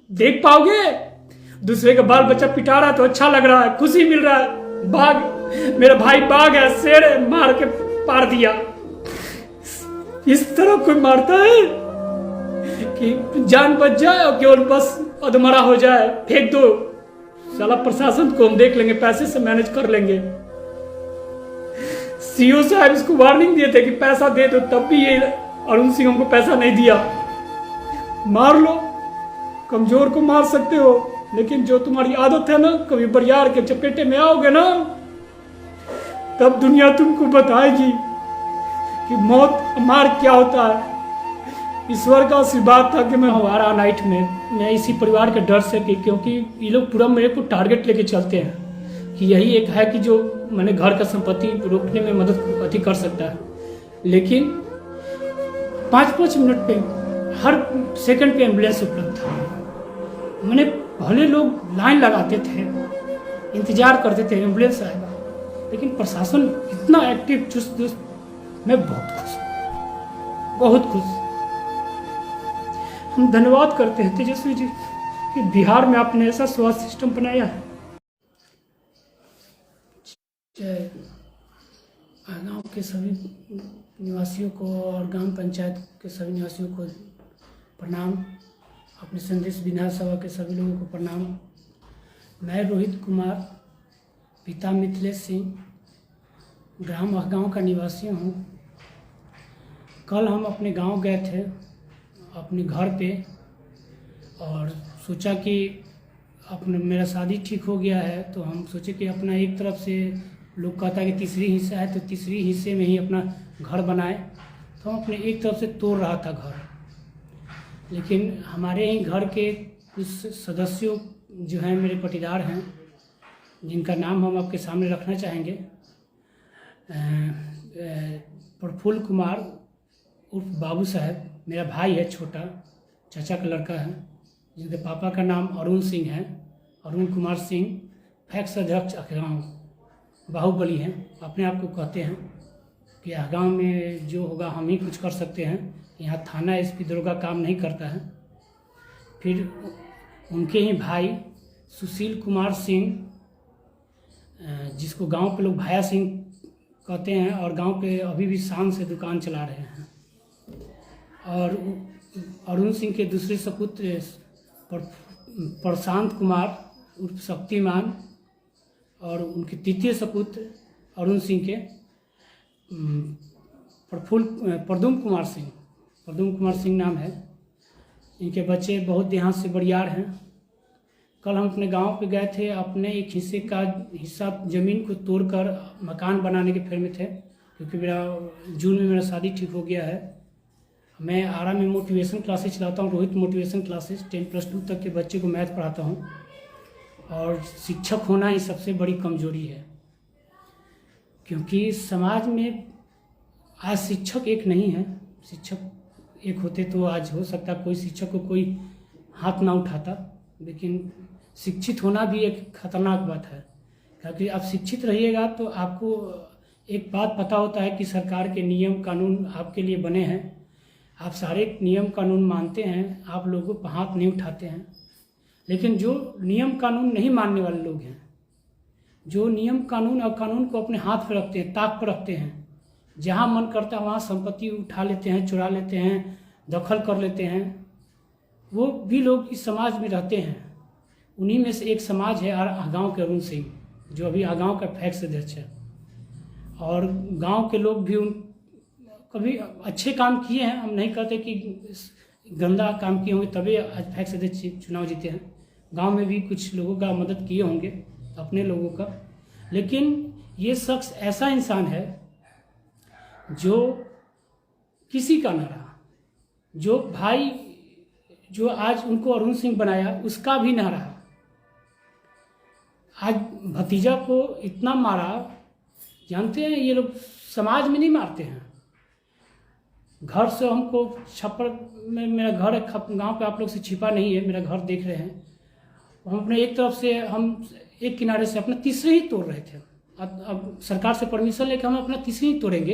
देख पाओगे? दूसरे का बाल बच्चा पिटा रहा है तो अच्छा लग रहा है, खुशी मिल रहा है। बाघ, मेरा भाई बाघ है, शेर है, मार के पार दिया। इस तरह कोई मारता है कि जान बच जाए और केवल बस अधमरा हो जाए, फेंक दो। साला प्रशासन को हम देख लेंगे, पैसे से मैनेज कर लेंगे। सीओ साहब इसको वार्निंग दिए थे कि पैसा दे दो, तब भी ये अरुण सिंह हमको पैसा नहीं दिया। मार लो, कमजोर को मार सकते हो, लेकिन जो तुम्हारी आदत है ना, कभी बरियार के चपेटे में आओगे ना, तब दुनिया तुमको बताएगी कि मौत मार क्या होता है। ईश्वर का आशीर्वाद था कि मैं हमारा नाइट में मैं इसी परिवार के डर से कि क्योंकि ये लोग पूरा मेरे को टारगेट लेके चलते हैं कि यही एक है कि जो मैंने घर का संपत्ति रोकने में मदद अति कर सकता है। लेकिन 5-5 मिनट पे हर सेकंड पे एम्बुलेंस उपलब्ध था। मैंने पहले लोग लाइन लगाते थे, इंतजार करते थे एम्बुलेंस आएगा, लेकिन प्रशासन इतना एक्टिव, चुस्त दुस्त, मैं बहुत खुश हूँ, बहुत खुश। हम धन्यवाद करते हैं तेजस्वी जी कि बिहार में आपने ऐसा स्वास्थ्य सिस्टम बनाया है। जय गांव के सभी निवासियों को और ग्राम पंचायत के सभी निवासियों को प्रणाम। अपने संदेश विधानसभा के सभी लोगों को प्रणाम। मैं रोहित कुमार, पिता मिथिलेश सिंह, ग्राम गांव का निवासी हूँ। कल हम अपने गांव गए थे, अपने घर पे, और सोचा कि अपने मेरा शादी ठीक हो गया है, तो हम सोचे कि अपना एक तरफ से लोग कहता है कि तीसरी हिस्सा है, तो तीसरी हिस्से में ही अपना घर बनाए। तो हम अपने एक तरफ से तोड़ रहा था घर, लेकिन हमारे ही घर के कुछ सदस्यों जो हैं, मेरे पटीदार हैं, जिनका नाम हम आपके सामने रखना चाहेंगे। प्रफुल्ल कुमार उर्फ बाबू साहब, मेरा भाई है, छोटा चाचा का लड़का है, जिनके पापा का नाम अरुण सिंह है, अरुण कुमार सिंह, फैक्स अध्यक्ष अहगांव बाहुबली हैं। अपने आप को कहते हैं कि अहगांव में जो होगा हम ही कुछ कर सकते हैं, यहाँ थाना एसपी दरोगा काम नहीं करता है। फिर उनके ही भाई सुशील कुमार सिंह, जिसको गांव के लोग भाया सिंह कहते हैं, और गांव पे अभी भी शान से दुकान चला रहे हैं। और अरुण सिंह के दूसरे सपुत्र प्रशांत कुमार उर्फ शक्तिमान, और उनके तृतीय सपुत्र अरुण सिंह के प्रदुम कुमार सिंह नाम है। इनके बच्चे बहुत देहात से बरियार हैं। कल हम अपने गांव पे गए थे, अपने एक हिस्सा ज़मीन को तोड़कर मकान बनाने के फेर में थे, क्योंकि जून में मेरा शादी ठीक हो गया है। मैं आरा में मोटिवेशन क्लासेस चलाता हूँ, रोहित मोटिवेशन क्लासेस। 10+2 तक के बच्चे को मैथ पढ़ाता हूँ, और शिक्षक होना ही सबसे बड़ी कमजोरी है, क्योंकि समाज में आज शिक्षक एक नहीं है। शिक्षक एक होते तो आज हो सकता कोई शिक्षक को कोई हाथ ना उठाता, लेकिन शिक्षित होना भी एक खतरनाक बात है, क्योंकि आप शिक्षित रहिएगा तो आपको एक बात पता होता है कि सरकार के नियम कानून आपके लिए बने हैं, आप सारे नियम कानून मानते हैं, आप लोगों पर हाथ नहीं उठाते हैं। लेकिन जो नियम कानून नहीं मानने वाले लोग हैं, जो नियम कानून और कानून को अपने हाथ पर रखते हैं, ताक पर रखते हैं, जहाँ मन करता है वहाँ संपत्ति उठा लेते हैं, चुरा लेते हैं, दखल कर लेते हैं, वो भी लोग इस समाज में रहते हैं। उन्हीं में से एक समाज है गांव के अरुण सिंह, जो अभी गांव का फैक्स अध्यक्ष है। और गांव के लोग भी कभी अच्छे काम किए हैं, हम नहीं कहते कि गंदा काम किए होंगे तभी आज फैक्स अध्यक्ष चुनाव जीते हैं। गांव में भी कुछ लोगों का मदद किए होंगे, अपने लोगों का। लेकिन ये शख्स ऐसा इंसान है जो किसी का ना रहा, जो भाई जो आज उनको अरुण सिंह बनाया उसका भी ना रहा। आज भतीजा को इतना मारा, जानते हैं ये लोग समाज में नहीं मारते हैं। घर से हमको छप्पर में, मेरा घर गांव पे आप लोग से छिपा नहीं है, मेरा घर देख रहे हैं। हम अपने एक तरफ से, हम एक किनारे से अपना तीसरे ही तोड़ रहे थे। अब सरकार से परमिशन लेकर हम अपना तीसरी ही तोड़ेंगे,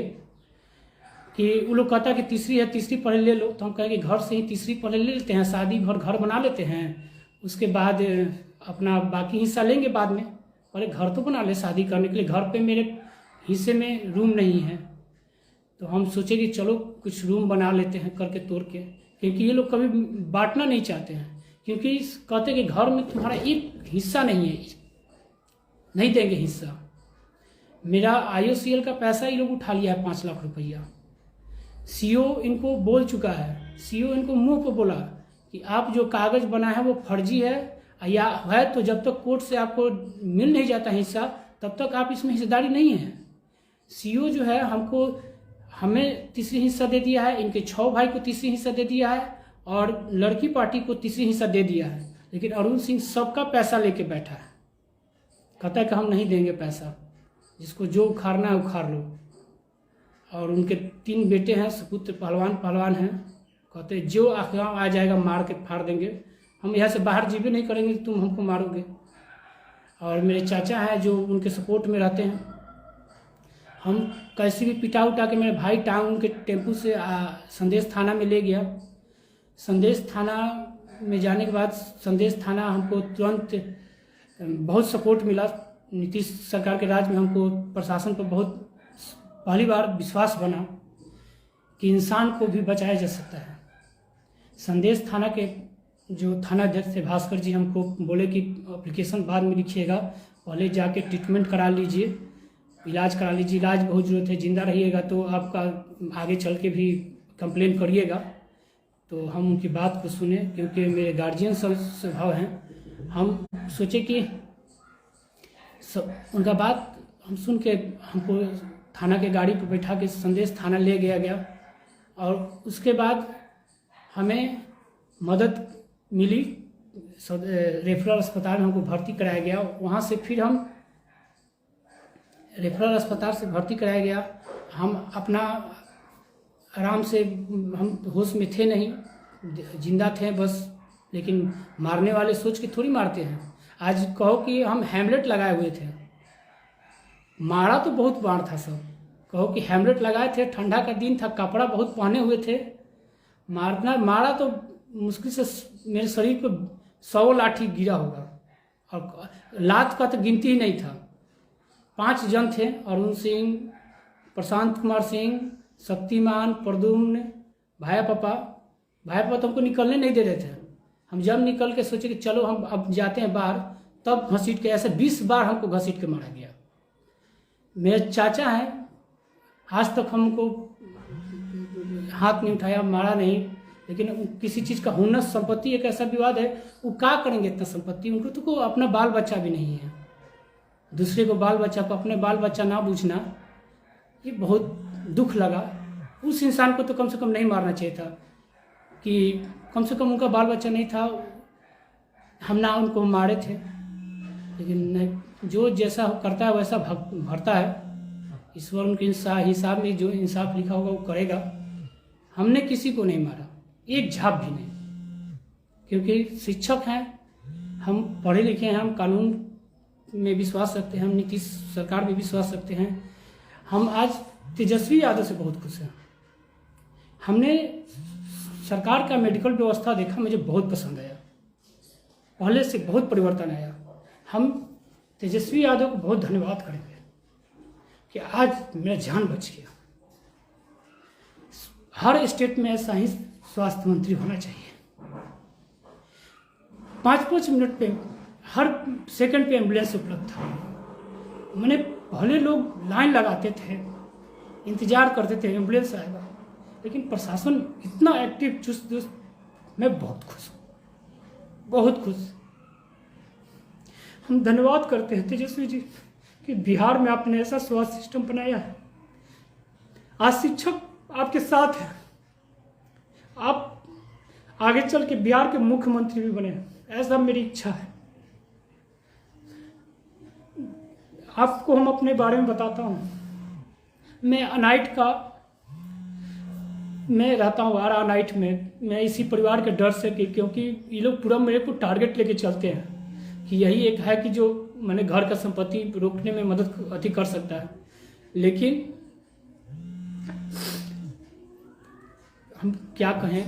कि वो लोग कहता है कि तीसरी है, तीसरी पहले ले लो, तो हम कहेंगे घर से ही तीसरी पहले ले लेते हैं, शादी घर बना लेते हैं, उसके बाद अपना बाकी हिस्सा लेंगे बाद में। पहले घर तो बना ले, शादी करने के लिए घर पे मेरे हिस्से में रूम नहीं है, तो हम सोचे कि चलो कुछ रूम बना लेते हैं करके तोड़ के, क्योंकि ये लोग कभी बांटना नहीं चाहते हैं, क्योंकि कहते कि घर में तुम्हारा एक हिस्सा नहीं है, नहीं देंगे हिस्सा। मेरा IOCL का पैसा ये लोग उठा लिया है 5 लाख रुपया। CO इनको बोल चुका है, CO इनको मुंह पर बोला कि आप जो कागज बना है वो फर्जी है, या है तो जब तक कोर्ट से आपको मिल नहीं जाता हिस्सा तब तक आप इसमें हिस्सेदारी नहीं है। CO जो है हमें तीसरी हिस्सा दे दिया है, इनके 6 भाई को तीसरी हिस्सा दे दिया है और लड़की पार्टी को तीसरी हिस्सा दे दिया है, लेकिन अरुण सिंह सबका पैसा लेके बैठा है। कहता है कि हम नहीं देंगे पैसा, जिसको जो उखाड़ना है उखाड़ लो। और उनके 3 बेटे हैं, सपुत्र पहलवान हैं। कहते जो आखिर आ जाएगा मार के फाड़ देंगे, हम यहाँ से बाहर जीवे नहीं करेंगे, तुम हमको मारोगे। और मेरे चाचा हैं जो उनके सपोर्ट में रहते हैं। हम कैसे भी पिटा उठा के मेरे भाई टांग उनके टेम्पू से संदेश थाना में ले गया। संदेश थाना में जाने के बाद संदेश थाना हमको तुरंत बहुत सपोर्ट मिला। नीतीश सरकार के राज में हमको प्रशासन पर बहुत पहली बार विश्वास बना कि इंसान को भी बचाया जा सकता है। संदेश थाना के जो थाना अध्यक्ष थे भास्कर जी हमको बोले कि एप्लीकेशन बाद में लिखिएगा, पहले जाके ट्रीटमेंट करा लीजिए, इलाज करा लीजिए, इलाज बहुत ज़रूरत है, जिंदा रहिएगा तो आपका आगे चल के भी कंप्लेन करिएगा। तो हम उनकी बात को सुने, क्योंकि मेरे गार्जियन स्वभाव हैं। हम सोचे कि उनका बात हम सुन के हमको थाना के गाड़ी पर बैठा के संदेश थाना ले गया और उसके बाद हमें मदद मिली। रेफरल अस्पताल में हमको भर्ती कराया गया। वहाँ से फिर हम रेफरल अस्पताल से भर्ती कराया गया। हम अपना आराम से, हम होश में थे नहीं, जिंदा थे बस, लेकिन मारने वाले सोच के थोड़ी मारते हैं। आज कहो कि हम हेमलेट लगाए हुए थे, मारा तो बहुत बार था सब। कहो कि हेमलेट लगाए थे, ठंडा का दिन था, कपड़ा बहुत पहने हुए थे, मारा तो मुश्किल से मेरे शरीर पर 100 लाठी गिरा होगा, और लात का तो गिनती ही नहीं था। 5 जन थे, अरुण सिंह, प्रशांत कुमार सिंह, शक्तिमान, प्रद्युम्न, भाया पापा तो हमको निकलने नहीं दे रहे थे। हम जब निकल के सोचे कि चलो हम अब जाते हैं बाहर, तब घसीट के, ऐसे 20 बार हमको घसीट के मारा गया। मेरे चाचा हैं, आज तक हमको हाथ नहीं उठाया, मारा नहीं, लेकिन किसी चीज़ का हुनर, संपत्ति एक ऐसा विवाद है, वो क्या करेंगे इतना संपत्ति, उनको तो अपना बाल बच्चा भी नहीं है। दूसरे को बाल बच्चा को अपने बाल बच्चा ना पूछना, ये बहुत दुख लगा। उस इंसान को तो कम से कम नहीं मारना चाहिए था, कि कम से कम उनका बाल बच्चा नहीं था, हम ना उनको मारे थे। लेकिन जो जैसा करता है वैसा भरता है। ईश्वर उनके हिसाब में जो इंसाफ लिखा होगा वो करेगा। हमने किसी को नहीं मारा, एक झाप भी नहीं, क्योंकि शिक्षक हैं, हम पढ़े लिखे हैं, हम कानून में विश्वास रखते हैं, हम नीतीश सरकार में विश्वास रखते हैं। हम आज तेजस्वी यादव से बहुत खुश हैं। हमने सरकार का मेडिकल व्यवस्था देखा, मुझे बहुत पसंद आया, पहले से बहुत परिवर्तन आया। हम तेजस्वी यादव को बहुत धन्यवाद करेंगे कि आज मेरा जान बच गया। हर स्टेट में ऐसा ही स्वास्थ्य मंत्री होना चाहिए। 5-5 मिनट पे, हर सेकंड पे एम्बुलेंस उपलब्ध था। मैंने पहले लोग लाइन लगाते थे, इंतजार करते थे एम्बुलेंस आएगा, लेकिन प्रशासन इतना एक्टिव, चुस्त दुरुस्त, मैं बहुत खुश हूँ, बहुत खुश। हम धन्यवाद करते हैं तेजस्वी जी कि बिहार में आपने ऐसा स्वास्थ्य सिस्टम बनाया है। आज शिक्षक आपके साथ हैं, आप आगे चल के बिहार के मुख्यमंत्री भी बने, ऐसा मेरी इच्छा है। आपको हम अपने बारे में बताता हूँ। मैं अनाइट का, मैं रहता हूँ आरा अनाइट में। मैं इसी परिवार के डर से, क्योंकि ये लोग पूरा मेरे को टारगेट लेके चलते हैं कि यही एक है कि जो मैंने घर का संपत्ति रोकने में मदद अति कर सकता है। लेकिन हम क्या कहें,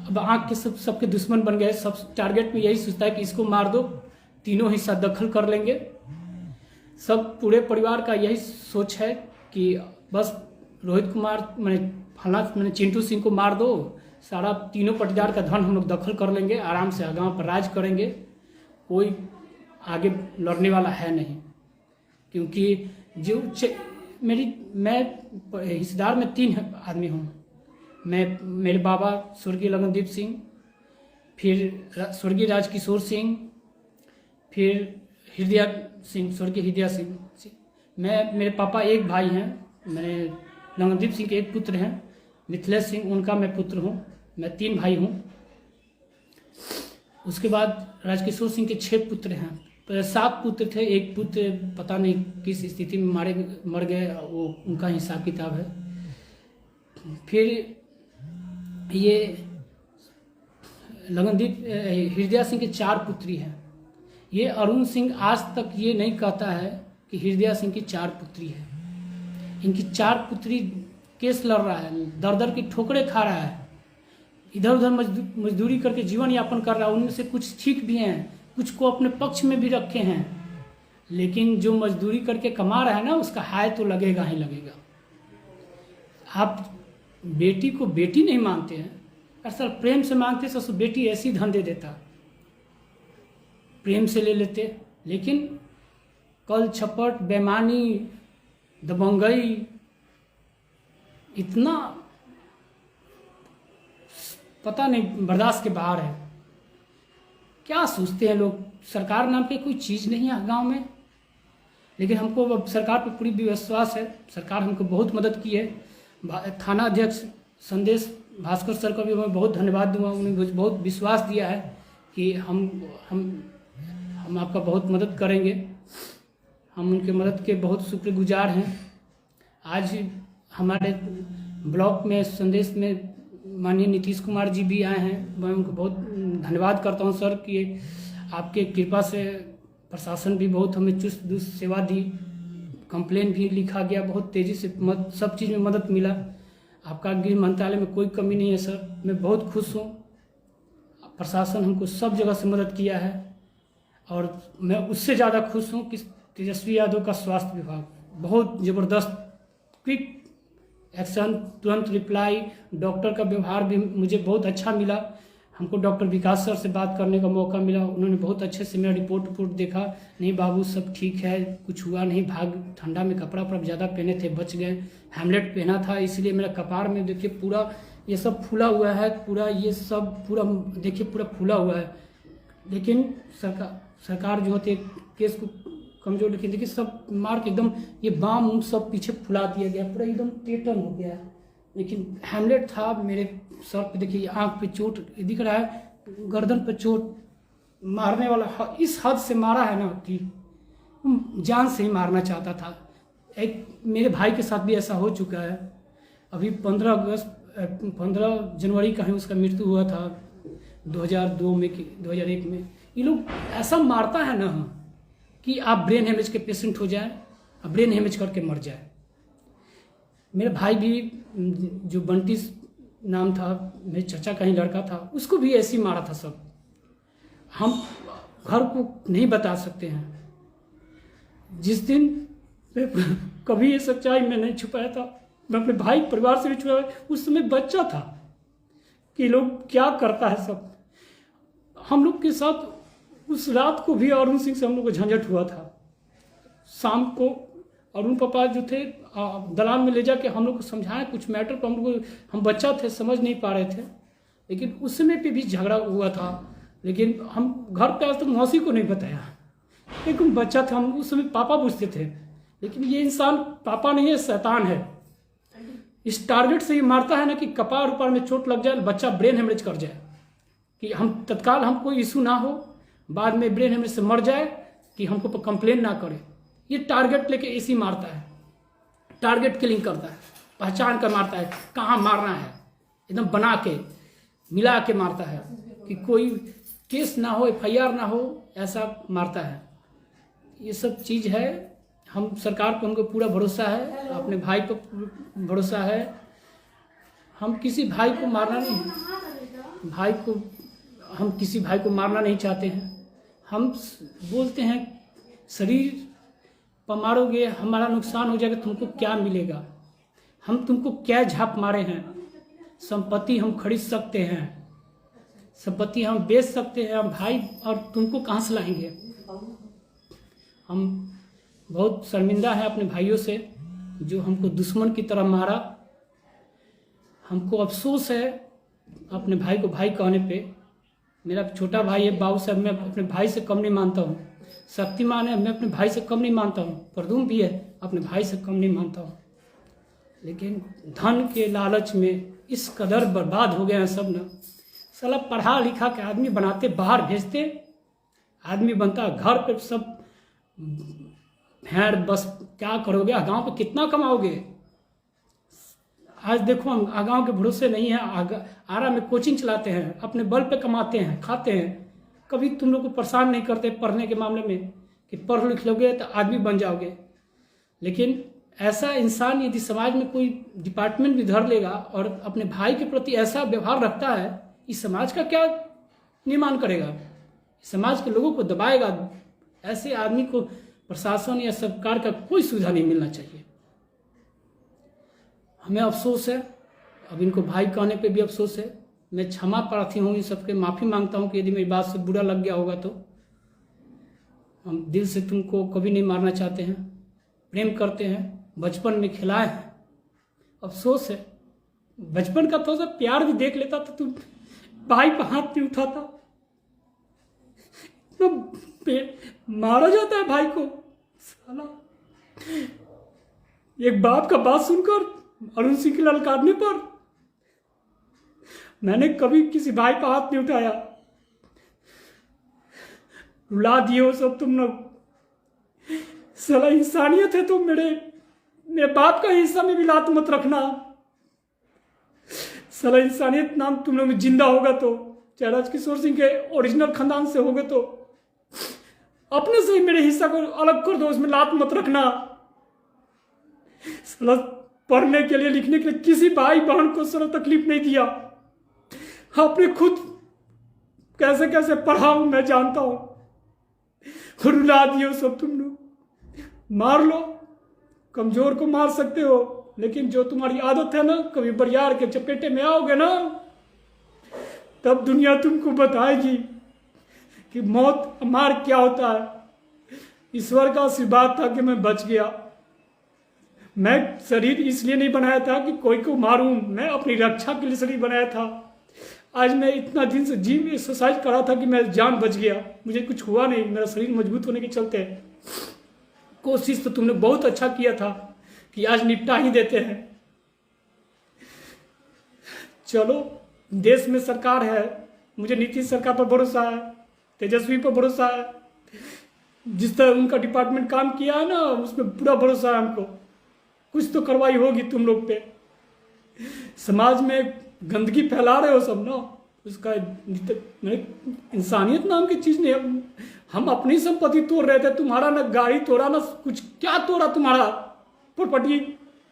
अब आँख के सबके दुश्मन बन गए। सब टारगेट में यही सोचता है कि इसको मार दो, तीनों हिस्सा दखल कर लेंगे। सब पूरे परिवार का यही सोच है कि बस रोहित कुमार मैंने चिंटू सिंह को मार दो, सारा तीनों पटीदार का धन हम लोग दखल कर लेंगे, आराम से गांव पर राज करेंगे, कोई आगे लड़ने वाला है नहीं। क्योंकि जो मैं हिस्सेदार में 3 आदमी हूँ। मेरे बाबा स्वर्गीय लगनदीप सिंह, फिर स्वर्गीय राजकिशोर सिंह, फिर स्वर्गीय हृदय सिंह। मेरे पापा एक भाई हैं, मेरे लगनदीप सिंह के एक पुत्र हैं, मिथिलेश सिंह उनका मैं पुत्र हूँ। मैं 3 भाई हूँ। उसके बाद राजकिशोर सिंह के 6 पुत्र हैं। 7 पुत्र थे, एक पुत्र पता नहीं किस स्थिति में मर गए, वो उनका हिसाब किताब है। फिर ये लगनदीप हृदय सिंह के 4 पुत्री हैं। ये अरुण सिंह आज तक ये नहीं कहता है कि हृदय सिंह की 4 पुत्री है। इनकी 4 पुत्री केस लड़ रहा है, दर दर की ठोकरें खा रहा है, इधर उधर मजदूरी करके जीवन यापन कर रहा है। उनमें से कुछ ठीक भी हैं, कुछ को अपने पक्ष में भी रखे हैं, लेकिन जो मजदूरी करके कमा रहा है ना, उसका हाय तो लगेगा ही लगेगा। आप बेटी को बेटी नहीं मानते हैं, असल प्रेम से मांगते तो बेटी ऐसी धन दे देता, प्रेम से ले लेते। लेकिन कल छपट, बेईमानी, दबंगई, इतना पता नहीं बर्दाश्त के बाहर है। क्या सोचते हैं लोग, सरकार नाम की कोई चीज़ नहीं है गांव में। लेकिन हमको अब सरकार पर पूरी विश्वास है, सरकार हमको बहुत मदद की है। थाना अध्यक्ष संदेश भास्कर सर का भी मैं बहुत धन्यवाद दूंगा, उन्होंने बहुत विश्वास दिया है कि हम आपका बहुत मदद करेंगे। हम उनके मदद के बहुत शुक्रगुजार हैं। आज हमारे ब्लॉक में संदेश में माननीय नीतीश कुमार जी भी आए हैं, मैं उनको बहुत धन्यवाद करता हूं सर कि आपके कृपा से प्रशासन भी बहुत हमें चुस्त दुरुस्त सेवा दी, कंप्लेन भी लिखा गया, बहुत तेज़ी से सब चीज़ में मदद मिला। आपका गृह मंत्रालय में कोई कमी नहीं है सर, मैं बहुत खुश हूँ। प्रशासन हमको सब जगह से मदद किया है और मैं उससे ज़्यादा खुश हूँ कि तेजस्वी यादव का स्वास्थ्य विभाग बहुत ज़बरदस्त क्विक एक्शन, तुरंत रिप्लाई, डॉक्टर का व्यवहार भी मुझे बहुत अच्छा मिला। हमको डॉक्टर विकास सर से बात करने का मौका मिला, उन्होंने बहुत अच्छे से मेरा रिपोर्ट देखा, नहीं बाबू सब ठीक है, कुछ हुआ नहीं, ठंडा में कपड़ा ज़्यादा पहने थे, बच गए। हेमलेट पहना था इसलिए मेरा कपार में देखिए पूरा ये सब फूला हुआ है, पूरा ये सब पूरा देखिए पूरा फूला हुआ है। लेकिन सरकार जो होती है केस को कमजोर, लेकिन देखिए सब मार के एकदम ये बाम सब पीछे फुला दिया गया, पूरा एकदम टेटन हो गया है। लेकिन हेमलेट था मेरे सर पे, देखिए आंख पे चोट दिख रहा है, गर्दन पे चोट मारने वाला इस हद से मारा है ना कि जान से ही मारना चाहता था। एक मेरे भाई के साथ भी ऐसा हो चुका है। अभी 15 जनवरी का ही उसका मृत्यु हुआ था 2002 में कि 2001 में। ये लोग ऐसा मारता है ना कि आप ब्रेन हेमेज के पेशेंट हो जाए, ब्रेन हेमेज करके मर जाए। मेरे भाई भी जो बंटी नाम था, मेरे चाचा का ही लड़का था, उसको भी ऐसे ही मारा था सब। हम घर को नहीं बता सकते हैं। जिस दिन कभी ये सच्चाई मैं नहीं छुपाया था, मैं अपने भाई परिवार से भी छुपाया, उस समय बच्चा था कि लोग क्या करता है सब। हम लोग के साथ उस रात को भी अरुण सिंह से हम लोग को झंझट हुआ था। शाम को अरुण पापा जो थे दलान में ले जाके हम लोग को समझाए कुछ मैटर पर, हम बच्चा थे समझ नहीं पा रहे थे, लेकिन उस समय पे भी झगड़ा हुआ था। लेकिन हम घर पे आज तक मौसी को नहीं बताया, लेकिन बच्चा था, हम उस समय पापा पूछते थे। लेकिन ये इंसान पापा नहीं है, शैतान है। इस टारगेट से ये मारता है ना कि कपार उपार में चोट लग जाए, बच्चा ब्रेन हेमरेज कर जाए, कि हम तत्काल हमको इशू ना हो, बाद में ब्रेन हेमरेज से मर जाए, कि हमको कंप्लेन ना करे। ये टारगेट लेके ऐसे ही मारता है, टारगेट किलिंग करता है, पहचान कर मारता है कहाँ मारना है, एकदम बना के मिला के मारता है कि कोई केस ना हो, FIR ना हो, ऐसा मारता है। ये सब चीज़ है। हम सरकार पर हमको पूरा भरोसा है, अपने भाई पर भरोसा है। हम किसी भाई को मारना नहीं, भाई को, हम किसी भाई को मारना नहीं चाहते हैं। हम बोलते हैं शरीर पर मारोगे हमारा नुकसान हो जाएगा, तुमको क्या मिलेगा? हम तुमको क्या झाप मारे हैं? संपत्ति हम खरीद सकते हैं, संपत्ति हम बेच सकते हैं हम भाई, और तुमको कहाँ से लाएंगे? हम बहुत शर्मिंदा है अपने भाइयों से जो हमको दुश्मन की तरह मारा। हमको अफसोस है अपने भाई को भाई कहने पे। मेरा छोटा भाई है बाबू साहब, मैं अपने भाई से कम नहीं मानता हूँ। शक्तिमान है, मैं अपने भाई से कम नहीं मानता हूँ। प्रदुम भी है, अपने भाई से कम नहीं मानता हूँ। लेकिन धन के लालच में इस कदर बर्बाद हो गए हैं सब ना। साला पढ़ा लिखा के आदमी बनाते, बाहर भेजते, आदमी बनता, घर पे सब भेड़, बस क्या करोगे? गांव पे कितना कमाओगे? आज देखो हम गांव के भरोसे नहीं है। आरा में कोचिंग चलाते हैं, अपने बल पे कमाते हैं, खाते हैं। कभी तुम लोग को परेशान नहीं करते पढ़ने के मामले में कि पढ़ लिख लोगे तो आदमी बन जाओगे। लेकिन ऐसा इंसान यदि समाज में कोई डिपार्टमेंट भी धर लेगा और अपने भाई के प्रति ऐसा व्यवहार रखता है, इस समाज का क्या निर्माण करेगा? समाज के लोगों को दबाएगा। ऐसे आदमी को प्रशासन या सरकार का कोई सुविधा नहीं मिलना चाहिए। हमें अफसोस है, अब इनको भाई कहने पे भी अफसोस है। मैं क्षमा प्रार्थी हूँ, इन सबके माफ़ी मांगता हूँ कि यदि मेरी बात से बुरा लग गया होगा तो। हम दिल से तुमको कभी नहीं मारना चाहते हैं, प्रेम करते हैं, बचपन में खिलाए हैं। अफसोस है, बचपन का थोड़ा सा प्यार भी देख लेता तो तुम भाई पर हाथ नहीं उठाता। इतना मारा जाता है भाई को साला। एक बाप का बात सुनकर अरुण सिंह के ललकारने पर मैंने कभी किसी भाई पर हाथ नहीं उठाया। रुला दिए हो सब तुम लोग। साला इंसानियत है तो मेरे बाप का हिस्सा में भी लात मत रखना। साला इंसानियत नाम तुम लोग में जिंदा होगा तो, चाहे राजकिशोर सिंह के ओरिजिनल खानदान से होगे तो अपने से ही मेरे हिस्सा को अलग कर दो, उसमें लात मत रखना। साला पढ़ने के लिए, लिखने के लिए किसी भाई बहन को साला तकलीफ नहीं दिया। आपने खुद कैसे कैसे पढ़ा हूं मैं जानता हूं। रुला दियो सब तुम लोग। मार लो, कमजोर को मार सकते हो, लेकिन जो तुम्हारी आदत है ना, कभी बरियार के चपेटे में आओगे ना, तब दुनिया तुमको बताएगी कि मौत मार क्या होता है। ईश्वर का आशीर्वाद था कि मैं बच गया। मैं शरीर इसलिए नहीं बनाया था कि कोई को मारूं, मैं अपनी रक्षा के लिए शरीर बनाया था। आज मैं इतना दिन से जिम एक्सरसाइज करा था कि मेरी जान बच गया, मुझे कुछ हुआ नहीं, मेरा शरीर मजबूत होने के चलते। कोशिश तो तुमने बहुत अच्छा किया था कि आज निपटा ही देते हैं। चलो, देश में सरकार है, मुझे नीतीश सरकार पर भरोसा है, तेजस्वी पर भरोसा है। जिस तरह उनका डिपार्टमेंट काम किया है ना, उसमें पूरा भरोसा है हमको। कुछ तो कार्रवाई होगी तुम लोग पे। समाज में गंदगी फैला रहे हो सब ना, उसका इंसानियत नाम की चीज नहीं। हम अपनी संपत्ति तोड़ रहे थे, तुम्हारा ना गाड़ी तोड़ा ना कुछ, क्या तोड़ा तुम्हारा? प्रॉपर्टी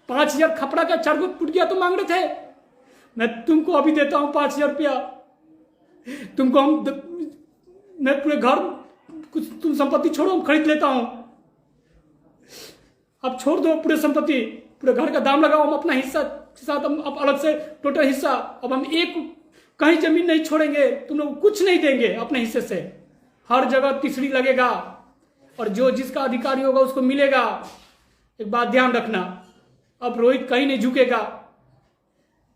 5,000 खपड़ा का 4 पुटिया तो मांग रहे थे। मैं तुमको अभी देता हूँ 5,000 रुपया। तुमको मैं पूरे घर, कुछ तुम संपत्ति छोड़ो, हम खरीद लेता हूँ। अब छोड़ दो पूरे संपत्ति, पूरे घर का दाम लगाओ, हम अपना हिस्सा के साथ हम अब अलग से टोटल हिस्सा। अब हम एक कहीं जमीन नहीं छोड़ेंगे, तुम लोग कुछ नहीं देंगे अपने हिस्से से। हर जगह तीसरी लगेगा और जो जिसका अधिकारी होगा उसको मिलेगा। एक बात ध्यान रखना, अब रोहित कहीं नहीं झुकेगा,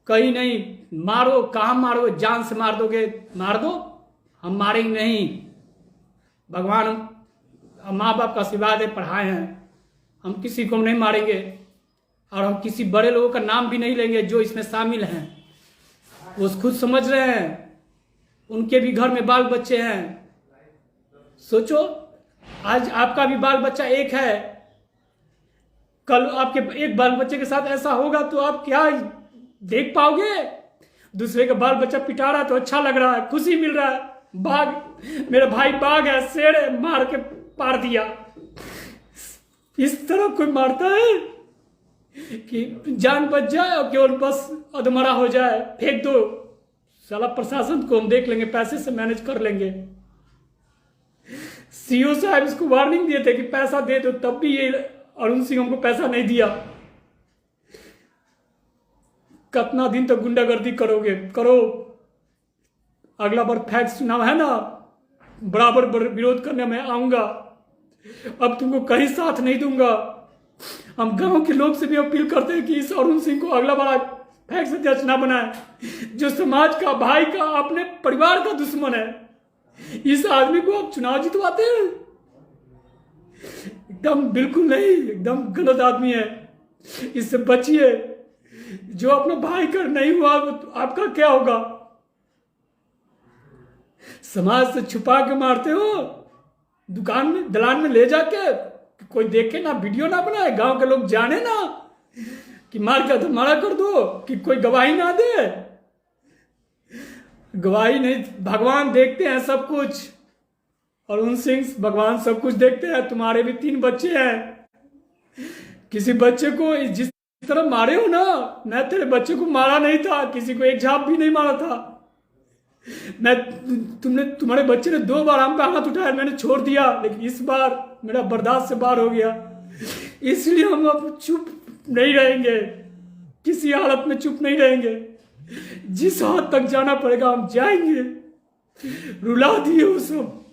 कहीं नहीं। मारो, कहाँ मारो? जान से मार दोगे, मार दो, हम मारेंगे नहीं। भगवान माँ बाप का आशीर्वाद है, पढ़ाए हैं, हम किसी को नहीं मारेंगे। और हम किसी बड़े लोगों का नाम भी नहीं लेंगे जो इसमें शामिल हैं। वो खुद समझ रहे हैं, उनके भी घर में बाल बच्चे हैं। सोचो, आज आपका भी बाल बच्चा एक है, कल आपके एक बाल बच्चे के साथ ऐसा होगा तो आप क्या देख पाओगे? दूसरे का बाल बच्चा पिटा रहा है तो अच्छा लग रहा है, खुशी मिल रहा है। बाघ, मेरा भाई बाघ है, शेर है, मार के पार दिया। इस तरह कोई मारता है कि जान बच जाए और केवल बस अधमरा हो जाए, फेंक दो। साला प्रशासन को हम देख लेंगे, पैसे से मैनेज कर लेंगे। सीओ साहब इसको वार्निंग दिए थे कि पैसा दे दो, तब भी ये अरुण सिंह हमको पैसा नहीं दिया। कितना दिन तक गुंडागर्दी करोगे? करो, अगला बार फैक्स चुनाव है ना, बराबर विरोध करने में आऊंगा। अब तुमको कहीं साथ नहीं दूंगा। हम गांव के लोग से भी अपील करते हैं कि इस अरुण सिंह को अगला बार फैक्स अध्यक्ष ना बनाए, जो समाज का, भाई का, अपने परिवार का दुश्मन है। इस आदमी को आप चुनाव जितवाते हैं? एकदम बिल्कुल नहीं, एकदम गलत आदमी है, इससे बचिए। जो अपना भाई का नहीं हुआ तो आपका क्या होगा? समाज से छुपा के मारते हो, दुकान में, दलान में ले जाके, कोई देखे ना, वीडियो ना बनाए, गांव के लोग जाने ना कि मार के तो मारा कर दो, कि कोई गवाही ना दे। गवाही नहीं, भगवान देखते हैं सब कुछ। अरुण सिंह, भगवान सब कुछ देखते हैं। तुम्हारे भी 3 बच्चे हैं, किसी बच्चे को जिस तरह मारे हो ना, मैं तेरे बच्चे को मारा नहीं था, किसी को एक झाप भी नहीं मारा था मैं। तुम्हारे बच्चे ने 2 बार हम पे हाथ उठाया, मैंने छोड़ दिया, लेकिन इस बार मेरा बर्दाश्त से बाहर हो गया। इसलिए हम अब चुप नहीं रहेंगे, किसी हालत में चुप नहीं रहेंगे। जिस हद तक जाना पड़ेगा हम जाएंगे। रुला दिए वो सब,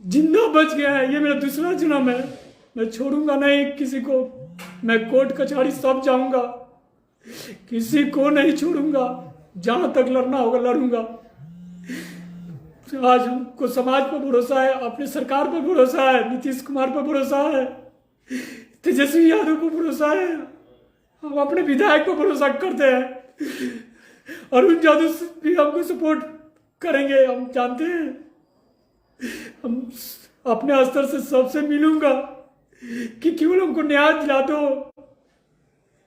जिंदा बच गया है, ये मेरा दूसरा जन्म है। मैं छोड़ूंगा नहीं किसी को, मैं कोर्ट कचहरी सब जाऊंगा, किसी को नहीं छोड़ूंगा। जहां तक लड़ना होगा लड़ूंगा। आज हमको समाज पर भरोसा है, अपनी सरकार पर भरोसा है, नीतीश कुमार पर भरोसा है, तेजस्वी यादव पर भरोसा है, हम अपने विधायक पर भरोसा करते हैं। अरुण यादव भी हमको सपोर्ट करेंगे, हम जानते हैं। हम अपने स्तर से सबसे मिलूंगा कि केवल हमको न्याय दिला दो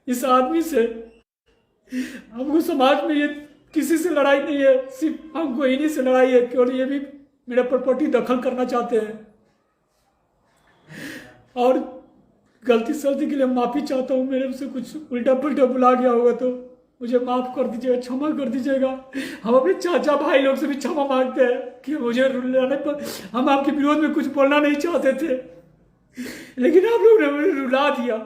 इस आदमी से। हमको समाज में ये किसी से लड़ाई नहीं है, सिर्फ हमको इन्हीं से लड़ाई है। केवल ये भी मेरा प्रॉपर्टी दखल करना चाहते हैं। और गलती सलती के लिए माफ़ी चाहता हूँ। मेरे से कुछ उल्टा पुल्टा बुला गया होगा तो मुझे माफ़ कर दीजिएगा, क्षमा कर दीजिएगा। हम अपने चाचा भाई लोग से भी क्षमा मांगते हैं कि मुझे रुलाने पर, हम आपके विरोध में कुछ बोलना नहीं चाहते थे, लेकिन आप लोगों ने मुझे रुला दिया।